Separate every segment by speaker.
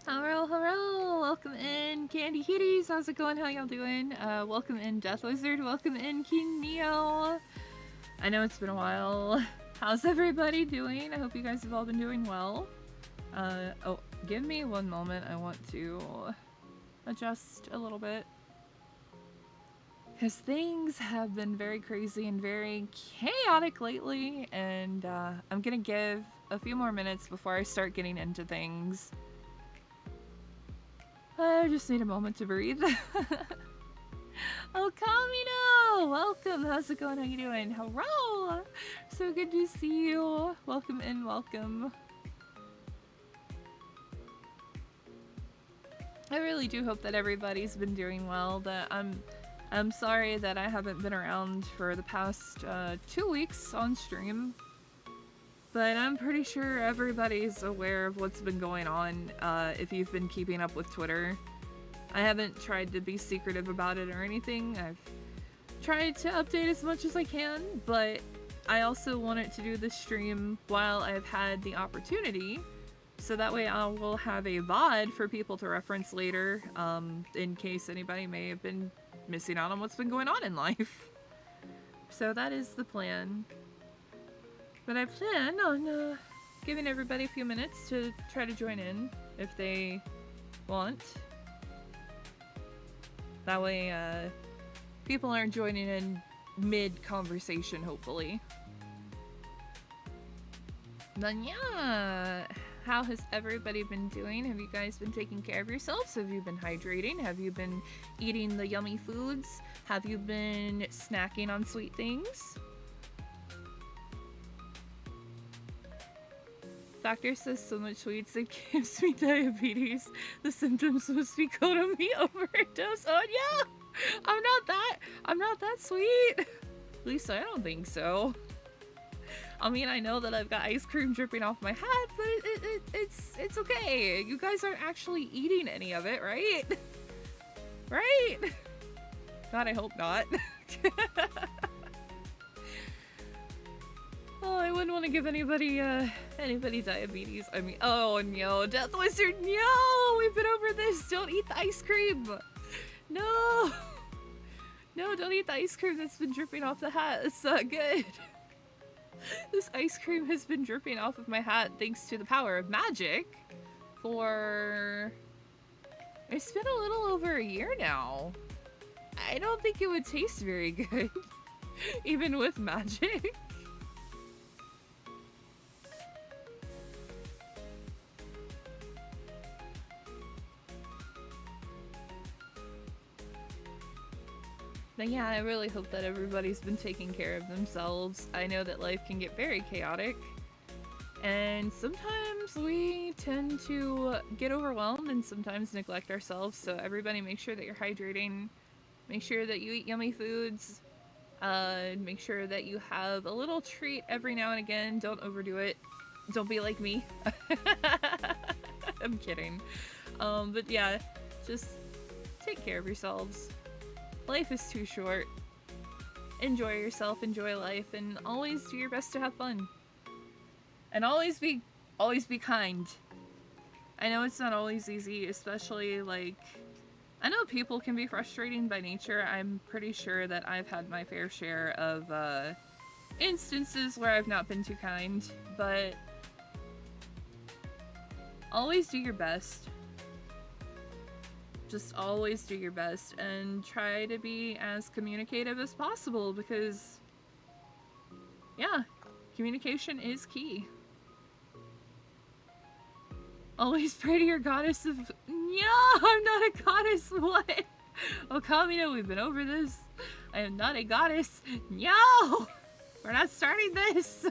Speaker 1: Hello, hello! Welcome in, Candy Kitties. How's it going? How y'all doing? Welcome in, Death Wizard. Welcome in, King Neo. I know it's been a while. How's everybody doing? I hope you guys have all been doing well. Oh, give me one moment. I want to adjust a little bit. Because things have been very crazy and very chaotic lately, and I'm gonna give a few more minutes before I start getting into things. I just need a moment to breathe. Oh, Kamino! Welcome! How's it going? How you doing? Hello! So good to see you. Welcome in, welcome. I really do hope that everybody's been doing well. That I'm sorry that I haven't been around for the past 2 weeks on stream. But I'm pretty sure everybody's aware of what's been going on if you've been keeping up with Twitter. I haven't tried to be secretive about it or anything. I've tried to update as much as I can, but I also wanted to do this stream while I've had the opportunity, so that way I will have a VOD for people to reference later, in case anybody may have been missing out on what's been going on in life. So that is the plan. But I plan on giving everybody a few minutes to try to join in if they want. That way, people aren't joining in mid-conversation, hopefully. Then yeah, how has everybody been doing? Have you guys been taking care of yourselves? Have you been hydrating? Have you been eating the yummy foods? Have you been snacking on sweet things? Doctor says so much sweets it gives me diabetes. The symptoms must be Kotomi overdose. Oh yeah! I'm not that sweet. At least I don't think so. I mean, I know that I've got ice cream dripping off my hat, but it's okay. You guys aren't actually eating any of it, right? Right? God, I hope not. Oh, I wouldn't want to give anybody diabetes. I mean, oh no, Death Wizard, no! We've been over this. Don't eat the ice cream. No! No, don't eat the ice cream that's been dripping off the hat. It's not good. This ice cream has been dripping off of my hat thanks to the power of magic for... It's been a little over a year now. I don't think it would taste very good, even with magic. But yeah, I really hope that everybody's been taking care of themselves. I know that life can get very chaotic, and sometimes we tend to get overwhelmed and sometimes neglect ourselves, so everybody make sure that you're hydrating, make sure that you eat yummy foods, make sure that you have a little treat every now and again. Don't overdo it. Don't be like me. I'm kidding. But yeah, just take care of yourselves. Life is too short. Enjoy yourself, enjoy life, and always do your best to have fun. And always be kind. I know it's not always easy, especially like, I know people can be frustrating by nature. I'm pretty sure that I've had my fair share of instances where I've not been too kind, but always do your best. Just always do your best and try to be as communicative as possible, because yeah, communication is key. Always pray to your goddess of... Yeah, I'm not a goddess, what? Oh, Kamino, we've been over this. I am not a goddess. No! We're not starting this!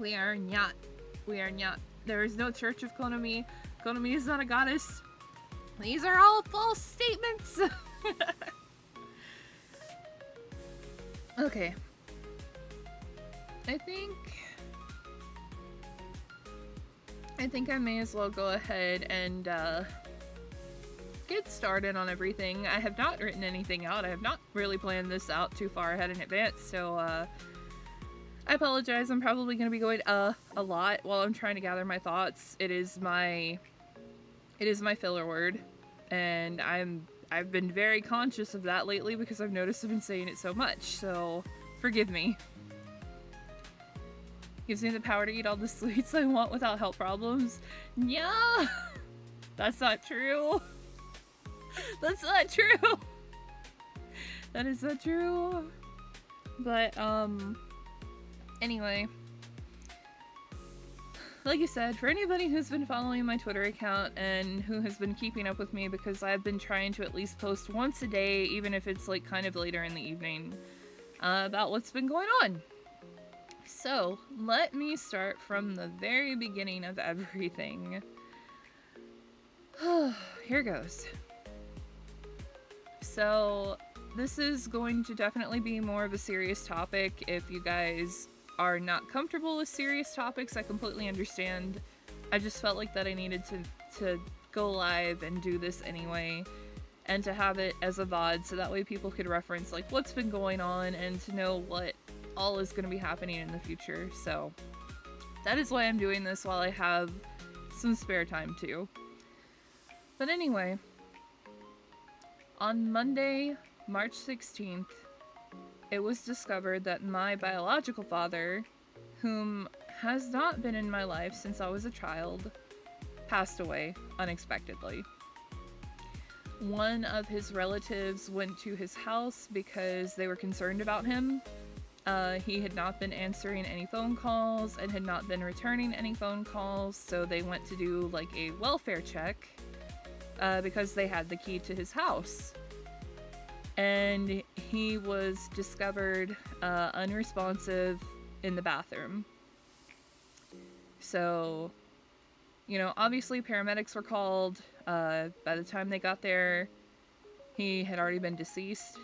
Speaker 1: We are not. We are not. There is no Church of Konomi. Konomi is not a goddess. These are all false statements! Okay. I think I may as well go ahead and get started on everything. I have not written anything out. I have not really planned this out too far ahead in advance, so I apologize. I'm probably going to be going a lot while I'm trying to gather my thoughts. It is my filler word, and I've been very conscious of that lately because I've noticed I've been saying it so much, so forgive me. Gives me the power to eat all the sweets I want without health problems. Yeah! That's not true. That's not true. That is not true. But, anyway. Like I said, for anybody who's been following my Twitter account and who has been keeping up with me, because I've been trying to at least post once a day, even if it's like kind of later in the evening, about what's been going on. So, let me start from the very beginning of everything. Here goes. So, this is going to definitely be more of a serious topic. If you guys are not comfortable with serious topics, I completely understand. I just felt like that I needed to go live and do this anyway, and to have it as a VOD so that way people could reference like what's been going on and to know what all is going to be happening in the future. So that is why I'm doing this while I have some spare time too. But anyway, on Monday, March 16th, it was discovered that my biological father, whom has not been in my life since I was a child, passed away unexpectedly. One of his relatives went to his house because they were concerned about him. He had not been answering any phone calls and had not been returning any phone calls, so they went to do like a welfare check because they had the key to his house. And he was discovered unresponsive in the bathroom. So, you know, obviously paramedics were called. By the time they got there, he had already been deceased.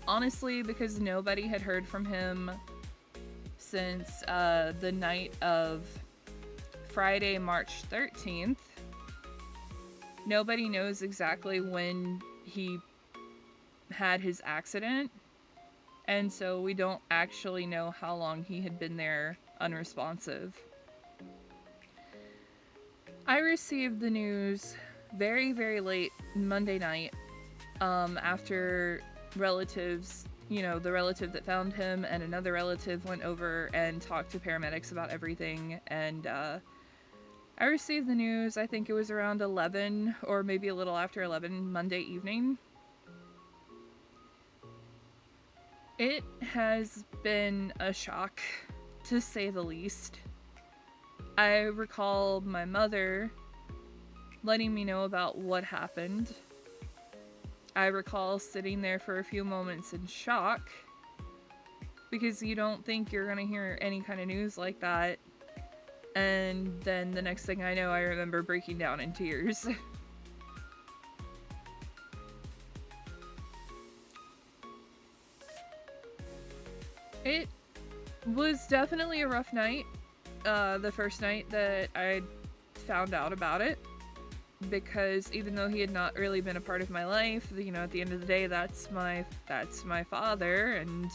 Speaker 1: Honestly, because nobody had heard from him since the night of Friday, March 13th. Nobody knows exactly when he had his accident, and so we don't actually know how long he had been there unresponsive. I received the news very, very late Monday night, after relatives, you know, the relative that found him and another relative went over and talked to paramedics about everything, and I received the news, I think it was around 11, or maybe a little after 11, Monday evening. It has been a shock, to say the least. I recall my mother letting me know about what happened. I recall sitting there for a few moments in shock, because you don't think you're gonna hear any kind of news like that. And then the next thing I know, I remember breaking down in tears. It was definitely a rough night, the first night that I found out about it, because even though he had not really been a part of my life, you know, at the end of the day, that's my father, and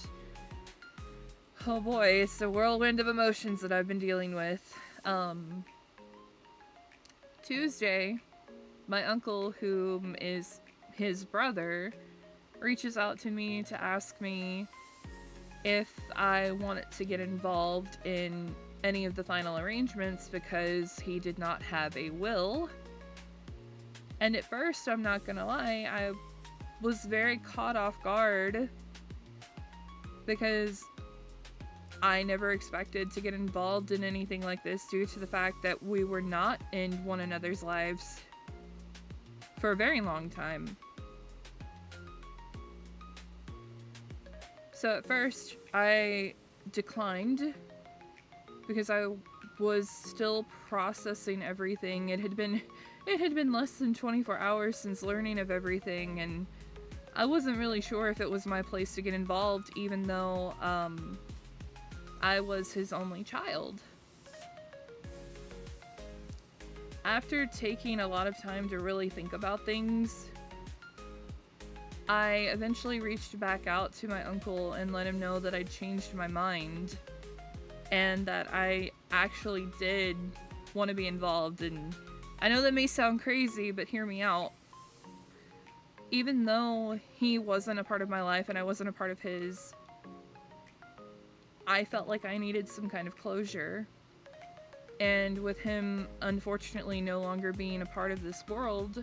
Speaker 1: oh boy, it's a whirlwind of emotions that I've been dealing with. Tuesday, my uncle, whom is his brother, reaches out to me to ask me if I wanted to get involved in any of the final arrangements because he did not have a will. And at first, I'm not gonna lie, I was very caught off guard because I never expected to get involved in anything like this due to the fact that we were not in one another's lives for a very long time. So at first, I declined because I was still processing everything. It had been less than 24 hours since learning of everything, and I wasn't really sure if it was my place to get involved, even though I was his only child. after taking a lot of time to really think about things, I eventually reached back out to my uncle and let him know that I'd changed my mind and that I actually did want to be involved. And I know that may sound crazy, but hear me out. Even though he wasn't a part of my life and I wasn't a part of his, I felt like I needed some kind of closure. And with him, unfortunately, no longer being a part of this world,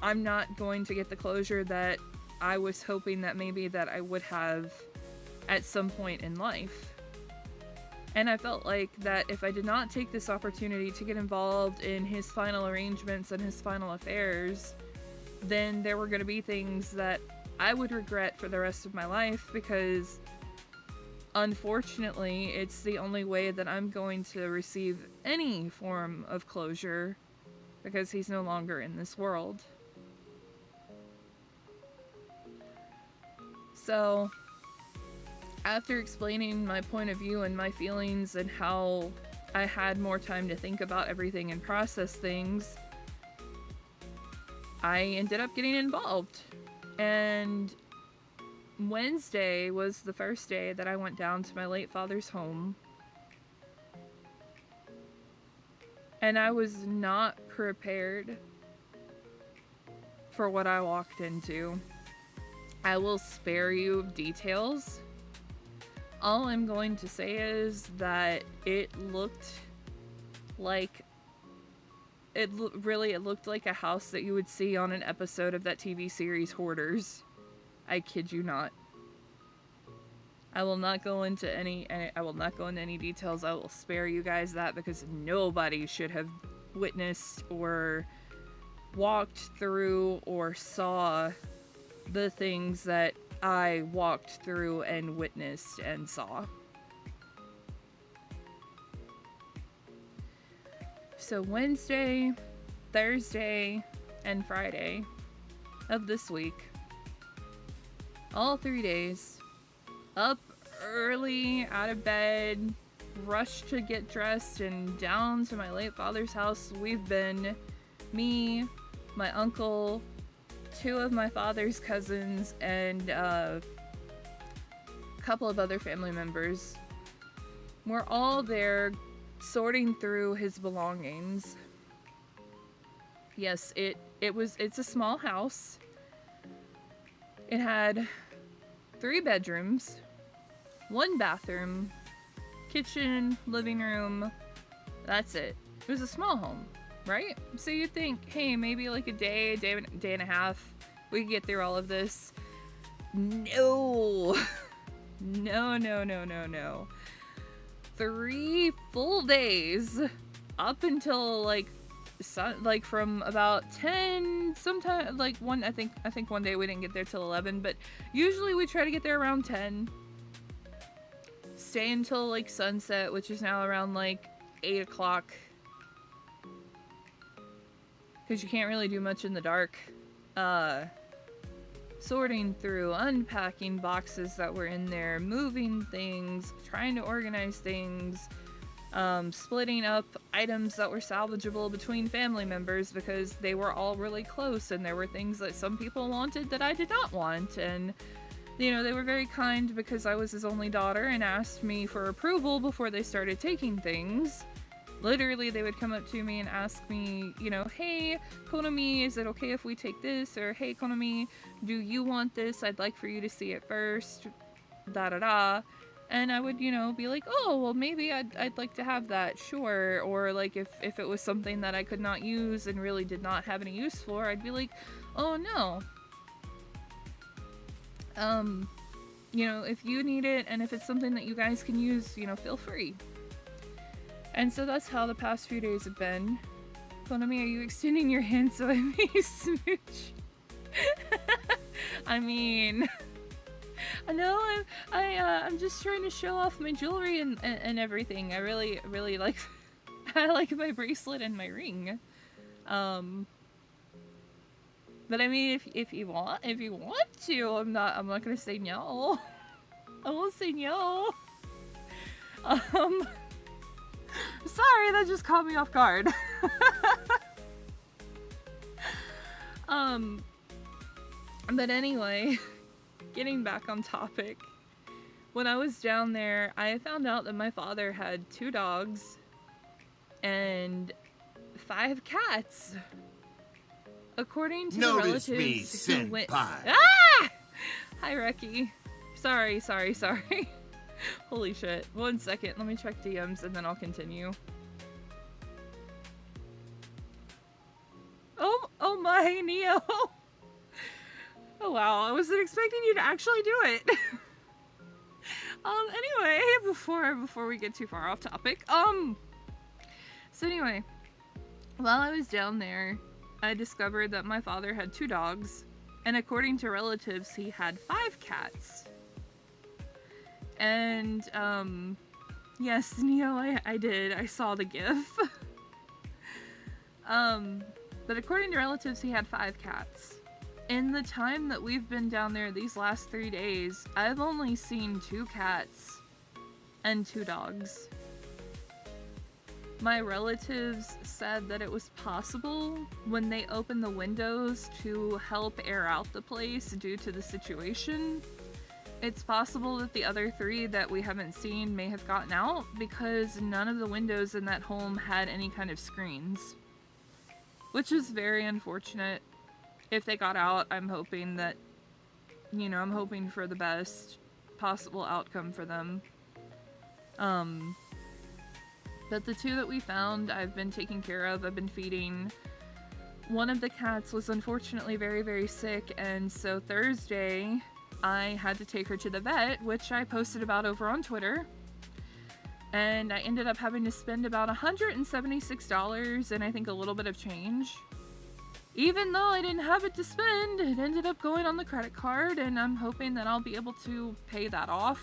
Speaker 1: I'm not going to get the closure that I was hoping that maybe that I would have at some point in life. And I felt like that if I did not take this opportunity to get involved in his final arrangements and his final affairs, then there were going to be things that I would regret for the rest of my life, because unfortunately, it's the only way that I'm going to receive any form of closure, because he's no longer in this world. So, after explaining my point of view and my feelings and how I had more time to think about everything and process things, I ended up getting involved. And Wednesday was the first day that I went down to my late father's home. And I was not prepared for what I walked into. I will spare you details. All I'm going to say is that it looked like it looked like a house that you would see on an episode of that TV series Hoarders. I kid you not. I will not go into any details. I will spare you guys that, because nobody should have witnessed or walked through or saw the things that I walked through and witnessed and saw. So Wednesday, Thursday, and Friday of this week, all 3 days, up early, out of bed, rushed to get dressed, and down to my late father's house. We've been, me, my uncle, 2 of my father's cousins, and a couple of other family members. We're all there sorting through his belongings. Yes, it's a small house. It had 3 bedrooms, 1 bathroom, kitchen, living room. That's it. It was a small home, right? So you'd think, hey, maybe like a day and a half, we could get through all of this. No. No. 3 full days, up until from about 10, sometime like one. I think one day we didn't get there till 11, but usually we try to get there around 10. Stay until like sunset, which is now around like 8 o'clock, because you can't really do much in the dark. Sorting through, unpacking boxes that were in there, moving things, trying to organize things, splitting up items that were salvageable between family members, because they were all really close and there were things that some people wanted that I did not want. And you know, they were very kind, because I was his only daughter, and asked me for approval before they started taking things. Literally, they would come up to me and ask me, you know, hey, Konami, is it okay if we take this? Or, hey, Konami, do you want this? I'd like for you to see it first. Da-da-da. And I would, you know, be like, oh, well, maybe I'd like to have that, sure. Or, like, if it was something that I could not use and really did not have any use for, I'd be like, oh, no. You know, if you need it, and if it's something that you guys can use, you know, feel free. And so that's how the past few days have been. Konami, are you extending your hand so I may smooch? I mean, I know I'm just trying to show off my jewelry and everything. I really like I like my bracelet and my ring. But I mean, if you want to, I'm not gonna say no. I won't say no. Sorry, that just caught me off guard. Um, but anyway, getting back on topic. When I was down there, I found out that my father had 2 dogs and 5 cats. According to the
Speaker 2: Notice me,
Speaker 1: relatives who went...
Speaker 2: senpai.
Speaker 1: Ah! Hi, Reki. Sorry. Holy shit. 1 second, let me check DMs and then I'll continue. Oh my, Neo. Oh wow, I wasn't expecting you to actually do it. Anyway, before we get too far off topic, so anyway, while I was down there, I discovered that my father had 2 dogs, and according to relatives, he had 5 cats. And, yes, Neo, I did. I saw the gif. But according to relatives, he had 5 cats. In the time that we've been down there these last 3 days, I've only seen 2 cats and 2 dogs. My relatives said that it was possible when they opened the windows to help air out the place due to the situation. It's possible that the other 3 that we haven't seen may have gotten out because none of the windows in that home had any kind of screens. Which is very unfortunate. If they got out, I'm hoping that, I'm hoping for the best possible outcome for them. But the 2 that we found, I've been taking care of, I've been feeding. One of the cats was unfortunately very, very sick, and so Thursday, I had to take her to the vet, which I posted about over on Twitter. And I ended up having to spend about $176 and I think a little bit of change. Even though I didn't have it to spend, it ended up going on the credit card, and I'm hoping that I'll be able to pay that off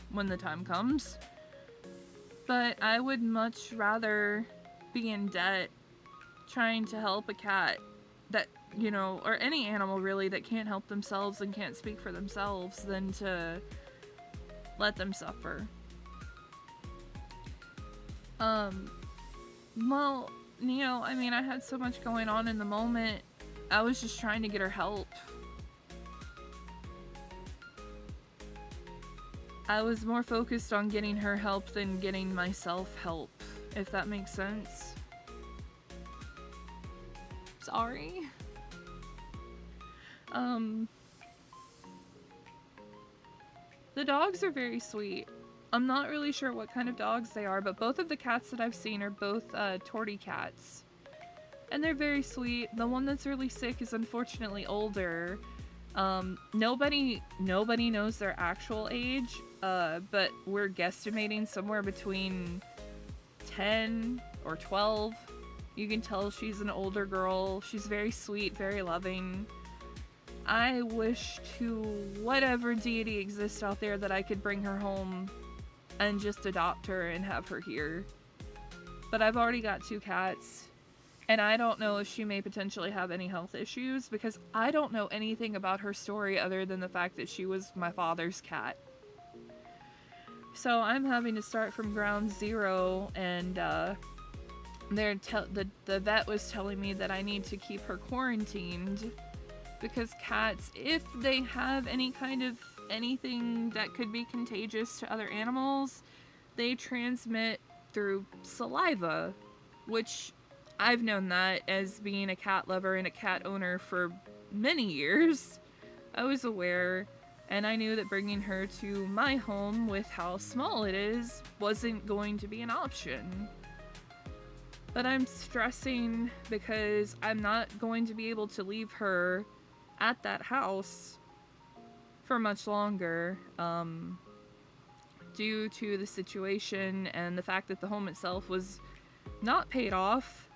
Speaker 1: when the time comes. But I would much rather be in debt trying to help a cat that, or any animal really that can't help themselves and can't speak for themselves than to let them suffer. Well, Neo, I had so much going on in the moment. I was just trying to get her help. I was more focused on getting her help than getting myself help, if that makes sense. Sorry. The dogs are very sweet. I'm not really sure what kind of dogs they are, but both of the cats that I've seen are both tortie cats. And they're very sweet. The one that's really sick is unfortunately older. Nobody knows their actual age, but we're guesstimating somewhere between 10 or 12. You can tell she's an older girl. She's very sweet, very loving. I wish to whatever deity exists out there that I could bring her home and just adopt her and have her here. But I've already got 2 cats, and I don't know if she may potentially have any health issues because I don't know anything about her story other than the fact that she was my father's cat. So I'm having to start from ground zero, and the vet was telling me that I need to keep her quarantined because cats, if they have any kind of anything that could be contagious to other animals, they transmit through saliva, which I've known that as being a cat lover and a cat owner for many years. I was aware, and I knew that bringing her to my home with how small it is wasn't going to be an option. But I'm stressing because I'm not going to be able to leave her at that house for much longer, due to the situation and the fact that the home itself was not paid off.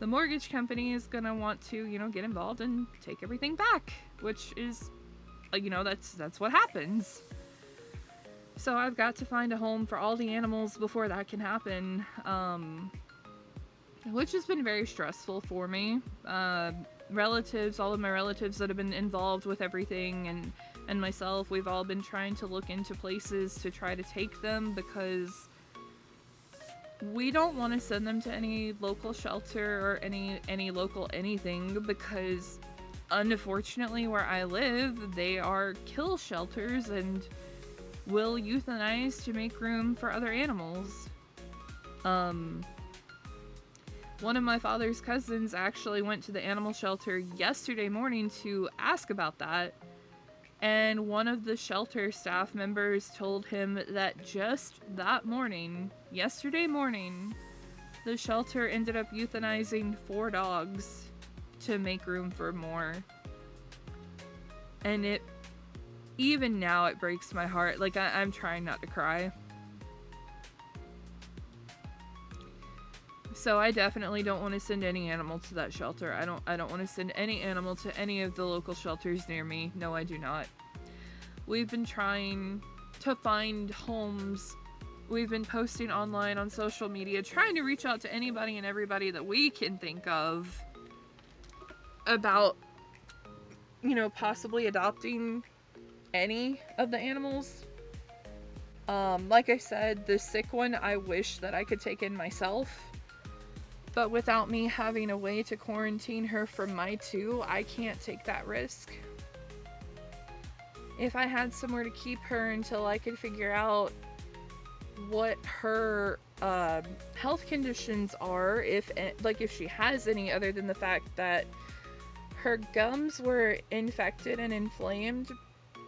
Speaker 1: The mortgage company is gonna want to, get involved and take everything back, which is, that's what happens. So I've got to find a home for all the animals before that can happen, which has been very stressful for me. Relatives, all of my relatives that have been involved with everything, and myself, we've all been trying to look into places to try to take them because we don't want to send them to any local shelter or any local anything, because unfortunately where I live, they are kill shelters and will euthanize to make room for other animals. One of my father's cousins actually went to the animal shelter yesterday morning to ask about that, and one of the shelter staff members told him that just that morning, yesterday morning, the shelter ended up euthanizing 4 dogs to make room for more. And even now it breaks my heart. Like, I'm trying not to cry. So I definitely don't want to send any animal to that shelter. I don't want to send any animal to any of the local shelters near me. No, I do not. We've been trying to find homes. We've been posting online on social media, trying to reach out to anybody and everybody that we can think of about, possibly adopting any of the animals. Like I said, the sick one, I wish that I could take in myself. But without me having a way to quarantine her from my 2, I can't take that risk. If I had somewhere to keep her until I could figure out what her health conditions are, if she has any, other than the fact that her gums were infected and inflamed,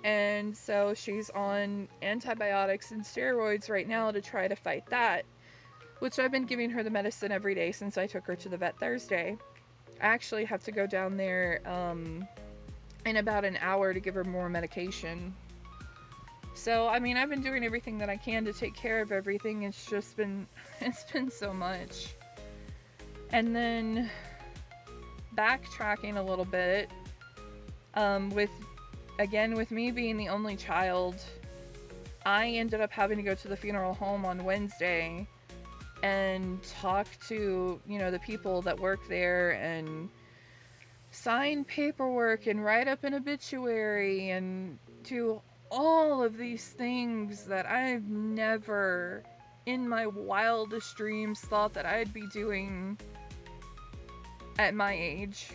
Speaker 1: and so she's on antibiotics and steroids right now to try to fight that. Which I've been giving her the medicine every day since I took her to the vet Thursday. I actually have to go down there in about an hour to give her more medication. So, I've been doing everything that I can to take care of everything. It's been so much. And then, backtracking a little bit, with me being the only child, I ended up having to go to the funeral home on Wednesday and talk to, the people that work there and sign paperwork and write up an obituary and do all of these things that I've never in my wildest dreams thought that I'd be doing at my age.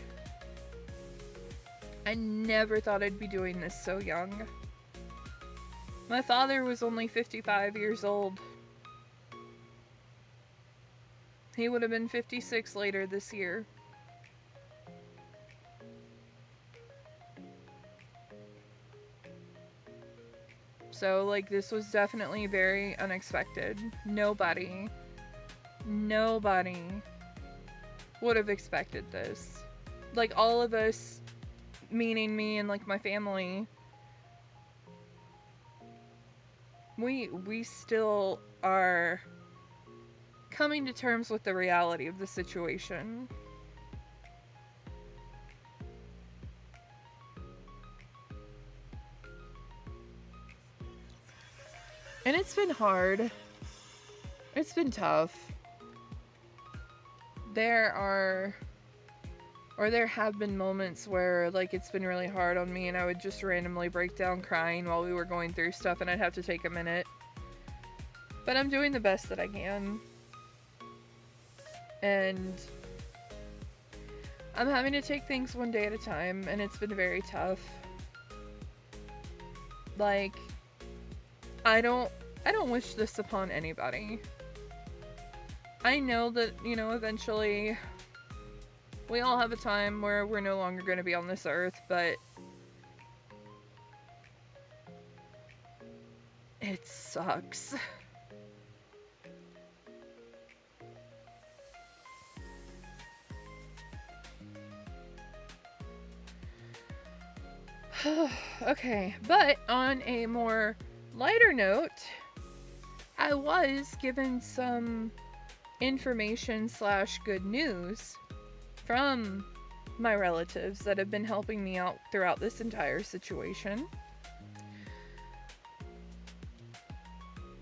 Speaker 1: I never thought I'd be doing this so young. My father was only 55 years old. He would have been 56 later this year. So, this was definitely very unexpected. Nobody would have expected this. All of us, meaning me and, my family, we still are coming to terms with the reality of the situation. And it's been hard. It's been tough. There have been moments where, it's been really hard on me and I would just randomly break down crying while we were going through stuff and I'd have to take a minute. But I'm doing the best that I can. And I'm having to take things one day at a time, and it's been very tough. I don't wish this upon anybody. I know that, eventually we all have a time where we're no longer going to be on this earth, but it sucks. Okay, but on a more lighter note, I was given some information / good news from my relatives that have been helping me out throughout this entire situation.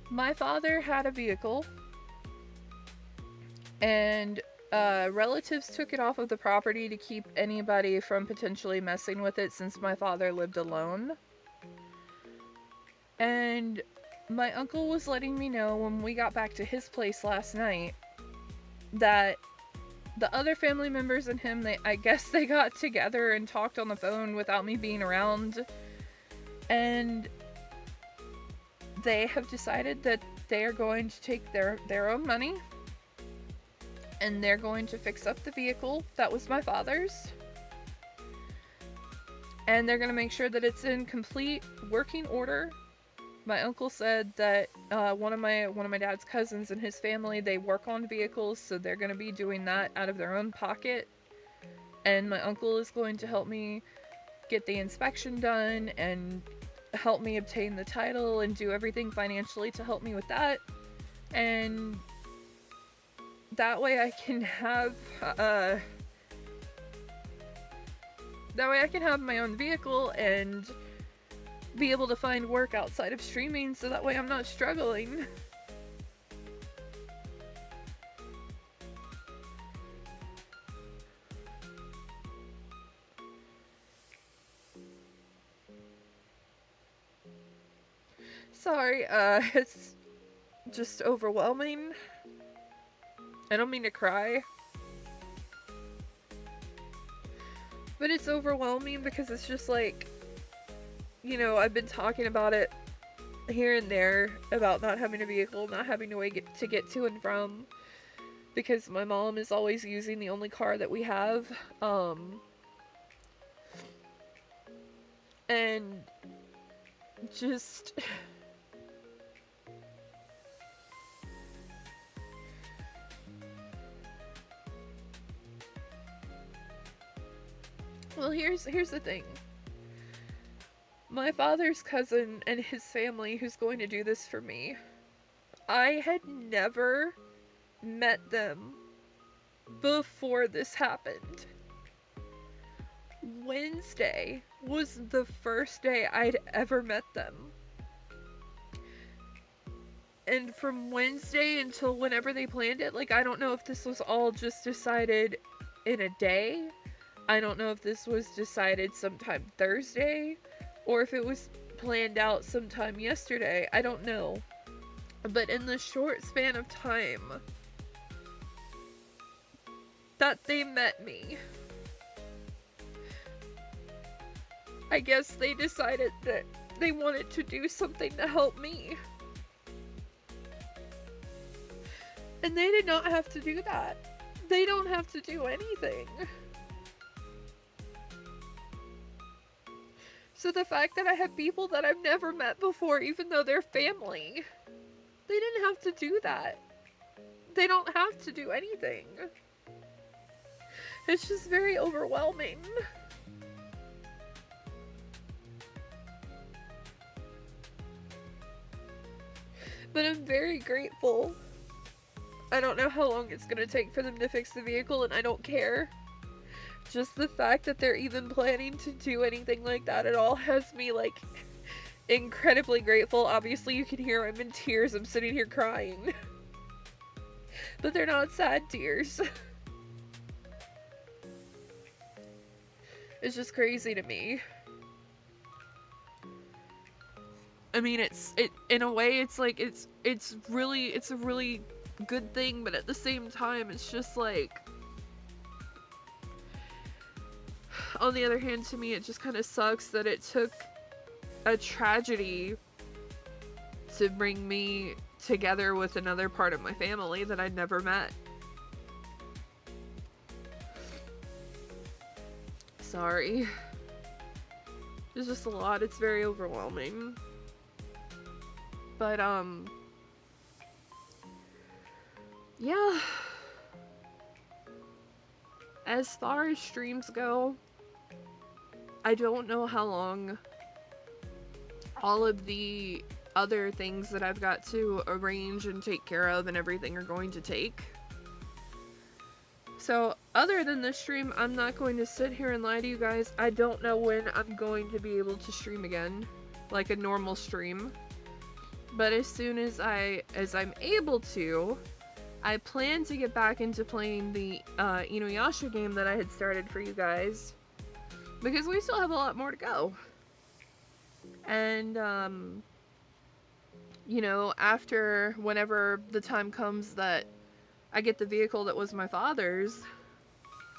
Speaker 1: My father had a vehicle, and relatives took it off of the property to keep anybody from potentially messing with it since my father lived alone. And my uncle was letting me know when we got back to his place last night that the other family members and him, I guess they got together and talked on the phone without me being around, and they have decided that they are going to take their own money and they're going to fix up the vehicle that was my father's, and they're going to make sure that it's in complete working order. My uncle said that one of my dad's cousins and his family, they work on vehicles, so they're going to be doing that out of their own pocket, and my uncle is going to help me get the inspection done and help me obtain the title and do everything financially to help me with that. And that way I can have my own vehicle and be able to find work outside of streaming, so that way I'm not struggling. Sorry, it's just overwhelming. I don't mean to cry, but it's overwhelming because it's just like, you know, I've been talking about it here and there about not having a vehicle, not having a way to get to and from, because my mom is always using the only car that we have, and just well, here's the thing. My father's cousin and his family who's going to do this for me, I had never met them before this happened. Wednesday was the first day I'd ever met them. And from Wednesday until whenever they planned it, like, I don't know if this was all just decided in a day. I don't know if this was decided sometime Thursday, or if it was planned out sometime yesterday. I don't know. But in the short span of time that they met me, I guess they decided that they wanted to do something to help me. And they did not have to do that. They don't have to do anything. So the fact that I have people that I've never met before, even though they're family, they didn't have to do that. They don't have to do anything. It's just very overwhelming. But I'm very grateful. I don't know how long it's gonna take for them to fix the vehicle, and I don't care. Just the fact that they're even planning to do anything like that at all has me, like, incredibly grateful. Obviously, you can hear I'm in tears. I'm sitting here crying. But they're not sad tears. It's just crazy to me. I mean, in a way, it's like, it's a really good thing, but at the same time, it's just like, on the other hand, to me, it just kind of sucks that it took a tragedy to bring me together with another part of my family that I'd never met. Sorry. It's just a lot. It's very overwhelming. But, yeah. As far as streams go, I don't know how long all of the other things that I've got to arrange and take care of and everything are going to take. So, other than this stream, I'm not going to sit here and lie to you guys. I don't know when I'm going to be able to stream again, like a normal stream. But as soon as I'm able to, I plan to get back into playing the Inuyasha game that I had started for you guys, because we still have a lot more to go. And you know, after whenever the time comes that I get the vehicle that was my father's,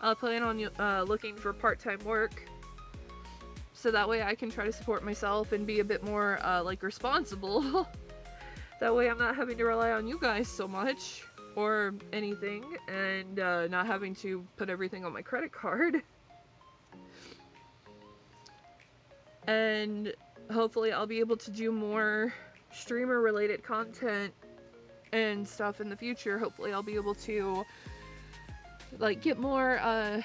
Speaker 1: I'll plan on looking for part-time work. So that way I can try to support myself and be a bit more, like, responsible. That way I'm not having to rely on you guys so much, or anything, and not having to put everything on my credit card. And hopefully I'll be able to do more streamer-related content and stuff in the future. Hopefully I'll be able to, like, get more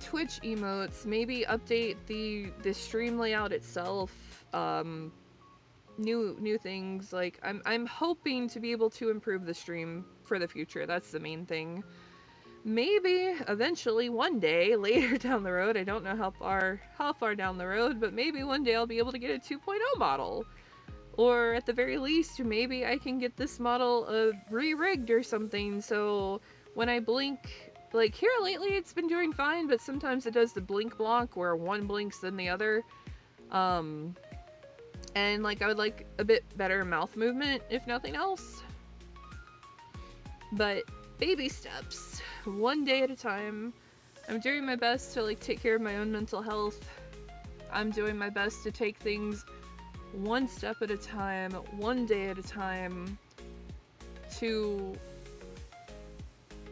Speaker 1: Twitch emotes, maybe update the stream layout itself, new things. Like, I'm hoping to be able to improve the stream for the future. That's the main thing. Maybe eventually one day later down the road, I don't know how far down the road, but maybe one day I'll be able to get a 2.0 model. Or at the very least, maybe I can get this model re-rigged or something, so when I blink, like, here lately it's been doing fine, but sometimes it does the blink block where one blinks than the other. And, like, I would like a bit better mouth movement, if nothing else. But baby steps, one day at a time. I'm doing my best to, like, take care of my own mental health. I'm doing my best to take things one step at a time, one day at a time, to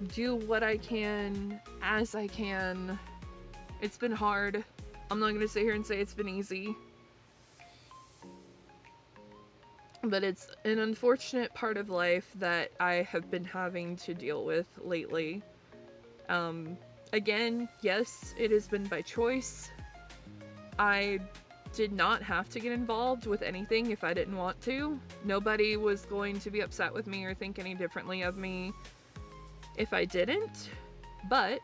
Speaker 1: do what I can as I can. It's been hard. I'm not gonna sit here and say it's been easy. But it's an unfortunate part of life that I have been having to deal with lately. Again, yes, it has been by choice. I did not have to get involved with anything if I didn't want to. Nobody was going to be upset with me or think any differently of me if I didn't. But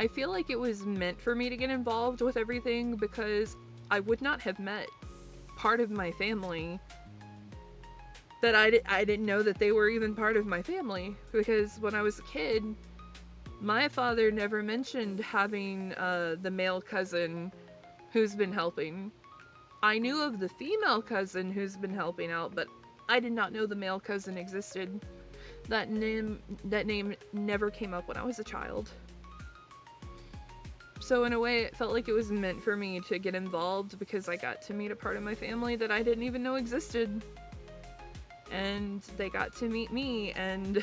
Speaker 1: I feel like it was meant for me to get involved with everything, because I would not have met part of my family that I didn't know that they were even part of my family. Because when I was a kid, my father never mentioned having the male cousin who's been helping. I knew of the female cousin who's been helping out, but I did not know the male cousin existed. That name never came up when I was a child. So in a way, it felt like it was meant for me to get involved, because I got to meet a part of my family that I didn't even know existed. And they got to meet me, and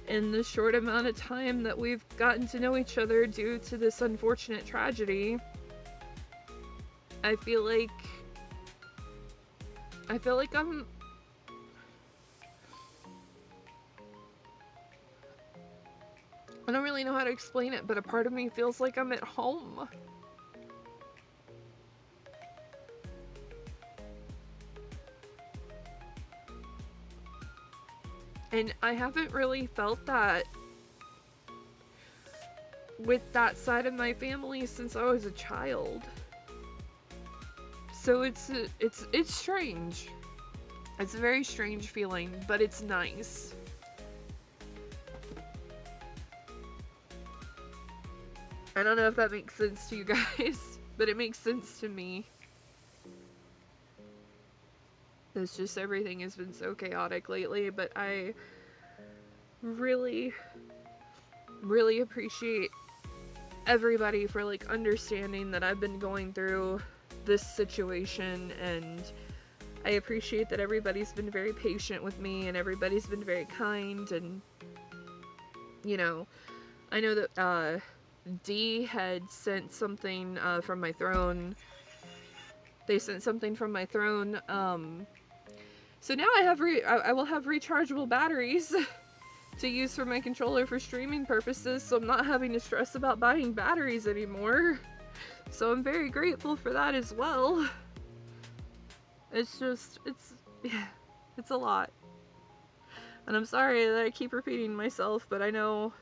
Speaker 1: in the short amount of time that we've gotten to know each other due to this unfortunate tragedy, I feel like I'm... I don't really know how to explain it, but a part of me feels like I'm at home. And I haven't really felt that with that side of my family since I was a child. So it's strange. It's a very strange feeling, but it's nice. I don't know if that makes sense to you guys, but it makes sense to me. It's just everything has been so chaotic lately, but I really, really appreciate everybody for, like, understanding that I've been going through this situation, and I appreciate that everybody's been very patient with me, and everybody's been very kind, and, you know, I know that, D had sent something, from my throne. They sent something from my throne, so now I will have rechargeable batteries to use for my controller for streaming purposes, so I'm not having to stress about buying batteries anymore. So I'm very grateful for that as well. It's just, it's a lot. And I'm sorry that I keep repeating myself, but I know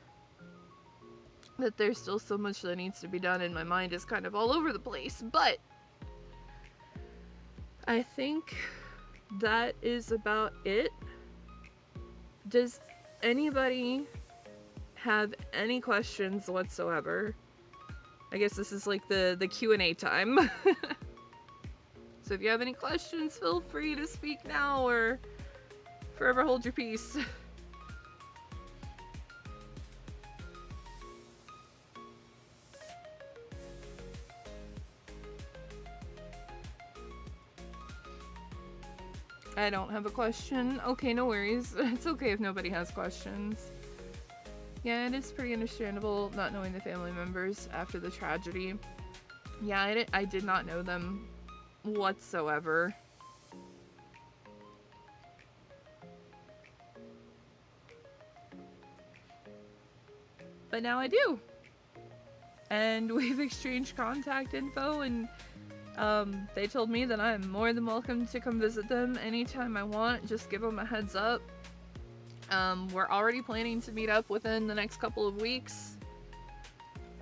Speaker 1: that there's still so much that needs to be done, and my mind is kind of all over the place, but I think that is about it. Does anybody have any questions whatsoever? I guess this is like the Q&A time. Does So if you have any questions, feel free to speak now or forever hold your peace. I don't have a question. Okay, no worries. It's okay if nobody has questions. Yeah, it is pretty understandable not knowing the family members after the tragedy. Yeah, I did not know them whatsoever. But now I do. And we've exchanged contact info, and they told me that I'm more than welcome to come visit them anytime I want. Just give them a heads up. We're already planning to meet up within the next couple of weeks.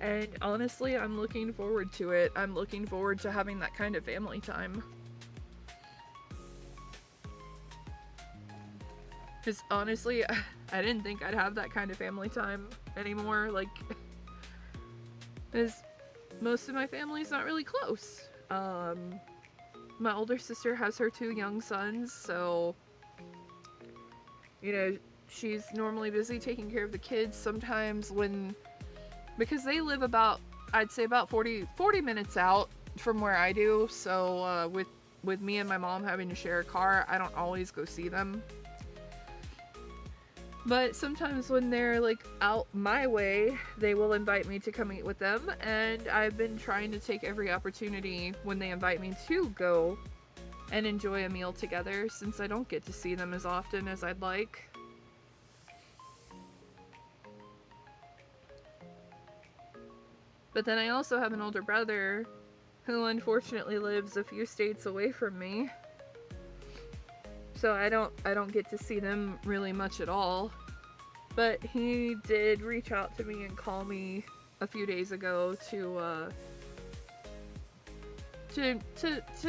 Speaker 1: And honestly, I'm looking forward to it. I'm looking forward to having that kind of family time. Because honestly, I didn't think I'd have that kind of family time anymore. Like, because most of my family's not really close. My older sister has her 2 young sons, so, you know, she's normally busy taking care of the kids. Sometimes because they live about, I'd say about 40 minutes out from where I do, so with me and my mom having to share a car, I don't always go see them. But sometimes when they're like out my way, they will invite me to come eat with them, and I've been trying to take every opportunity when they invite me to go and enjoy a meal together, since I don't get to see them as often as I'd like. But then I also have an older brother who unfortunately lives a few states away from me. So I don't get to see them really much at all. But he did reach out to me and call me a few days ago to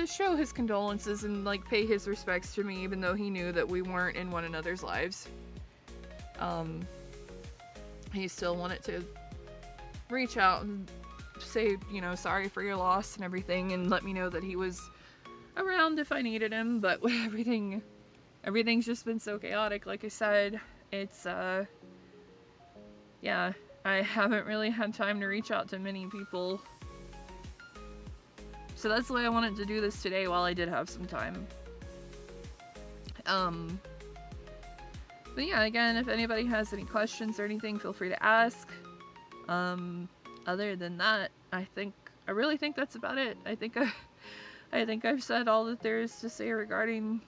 Speaker 1: show his condolences and like pay his respects to me, even though he knew that we weren't in one another's lives. He still wanted to reach out and say, you know, sorry for your loss and everything, and let me know that he was around if I needed him. But with everything's just been so chaotic. Like I said, it's yeah, I haven't really had time to reach out to many people. So that's why I wanted to do this today while I did have some time. But yeah, again, if anybody has any questions or anything, feel free to ask. Other than that, I really think that's about it. I think I've said all that there is to say regarding,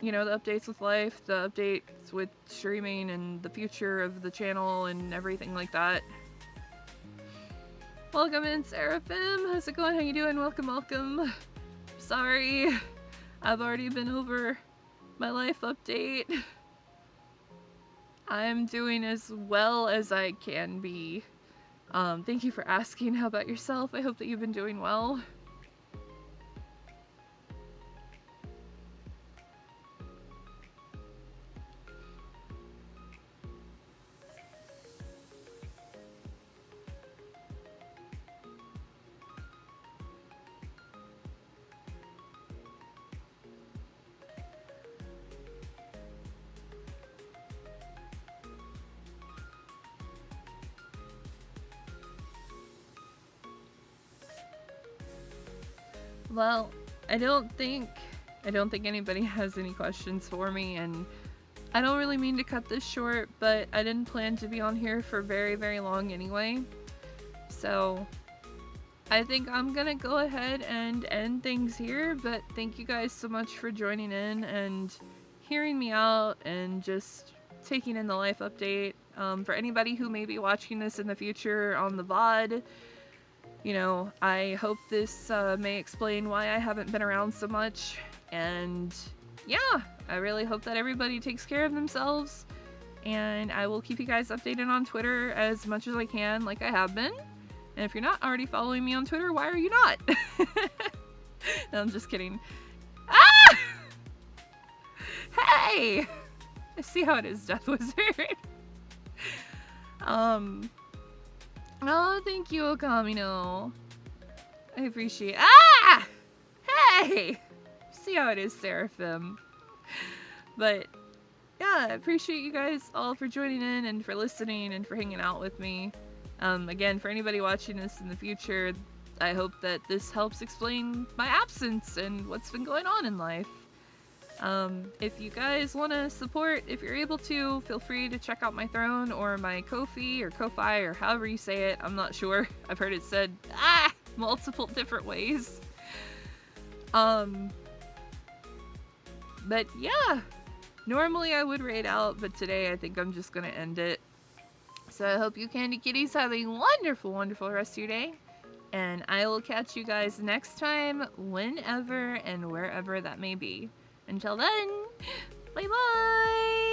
Speaker 1: you know, the updates with life, the updates with streaming, and the future of the channel and everything like that. Welcome in, Seraphim. How's it going? How you doing? Welcome. Sorry, I've already been over my life update. I'm doing as well as I can be. Thank you for asking. How about yourself? I hope that you've been doing well. Well, I don't think anybody has any questions for me, and I don't really mean to cut this short, but I didn't plan to be on here for very, very long anyway. So I think I'm gonna go ahead and end things here, but thank you guys so much for joining in and hearing me out and just taking in the life update. For anybody who may be watching this in the future on the VOD, you know, I hope this may explain why I haven't been around so much, and yeah, I really hope that everybody takes care of themselves, and I will keep you guys updated on Twitter as much as I can, like I have been. And if you're not already following me on Twitter, why are you not? No, I'm just kidding. Ah! Hey! I see how it is, Death Wizard. Oh, thank you, Okamino. I appreciate. Ah! Hey! See how it is, Seraphim. But, yeah, I appreciate you guys all for joining in and for listening and for hanging out with me. Again, for anybody watching this in the future, I hope that this helps explain my absence and what's been going on in life. If you guys want to support, if you're able to, feel free to check out my Throne or my Ko-fi or Ko-fi or however you say it. I'm not sure. I've heard it said multiple different ways. But yeah, normally I would raid out, but today I think I'm just gonna end it. So I hope you candy kitties have a wonderful, wonderful rest of your day. And I will catch you guys next time, whenever and wherever that may be. Until then, bye-bye!